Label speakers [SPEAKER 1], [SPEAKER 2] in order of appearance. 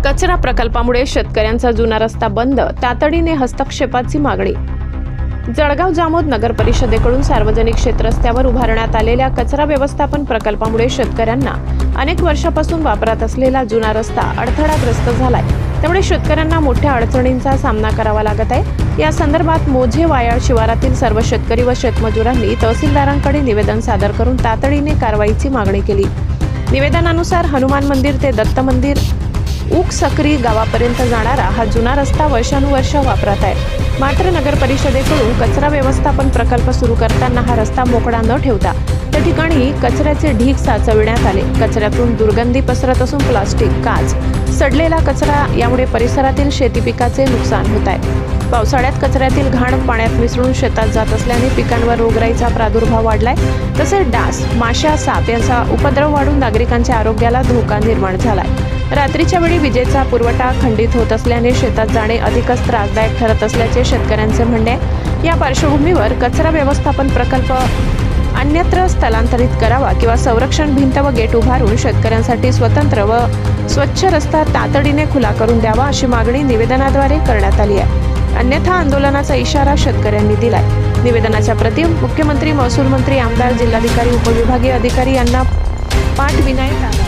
[SPEAKER 1] कचरा प्रकल्पामुळे शेतकऱ्यांचा जुना रस्ता बंद, तातडीने हस्तक्षेपाची मागणी। जळगाव जामोद नगर परिषदेकडून सार्वजनिक क्षेत्रस्त्यावर उभारण्यात आलेल्या कचरा व्यवस्थापन प्रकल्पामुळे शेतकऱ्यांना अनेक वर्षापासून वापरात असलेला जुना रस्ता अडथळाग्रस्त झालाय। त्यामुळे शेतकऱ्यांना मोठ्या अडचणींचा सामना करावा लागत आहे। या संदर्भात मोझे वायाळ शिवारातील सर्व शेतकरी व शेतमजुरांनी तहसीलदारांकडे निवेदन सादर करून तातडीने कारवाईची मागणी केली। निवेदनानुसार हनुमान मंदिर ते दत्त मंदिर ऊक सकरी गावापर्यंत जाणारा हा जुना रस्ता वर्षानुवर्ष वापरात आहे। मात्र नगर परिषदेकडून कचरा व्यवस्थापन प्रकल्प सुरू करताना हा रस्ता मोकळा न ठेवता त्या ठिकाणी कचऱ्याचे ढीग साचविण्यात आले। कचऱ्यातून दुर्गंधी पसरत असून प्लास्टिक, काच, सडलेला कचरा यामुळे परिसरातील शेती पिकाचे नुकसान होत आहे। पावसाळ्यात कचऱ्यातील घाण पाण्यात मिसळून शेतात जात असल्याने पिकांवर रोगराईचा प्रादुर्भाव वाढलाय। तसेच डास, माशा, साप यांचा उपद्रव वाढून नागरिकांच्या आरोग्याला धोका निर्माण झालाय। रात्रीच्या वेळी विजेचा पुरवठा खंडित होत असल्याने शेतात जाणे अधिकच त्रासदायक ठरत असल्याचे शेतकऱ्यांचे म्हणणे आहे। या पार्श्वभूमीवर कचरा व्यवस्थापन प्रकल्प अन्यत्र स्थलांतरित करावा किंवा संरक्षण भिंत व गेट उभारून शेतकऱ्यांसाठी स्वतंत्र व स्वच्छ रस्ता तातडीने खुला करून द्यावा अशी मागणी निवेदनाद्वारे करण्यात आली आहे। अन्यथा आंदोलनाचा इशारा शेतकऱ्यांनी दिलाय। निवेदनाच्या प्रती मुख्यमंत्री, महसूल मंत्री, आमदार, जिल्हाधिकारी, उपविभागीय अधिकारी यांना पाठविण्यात आला।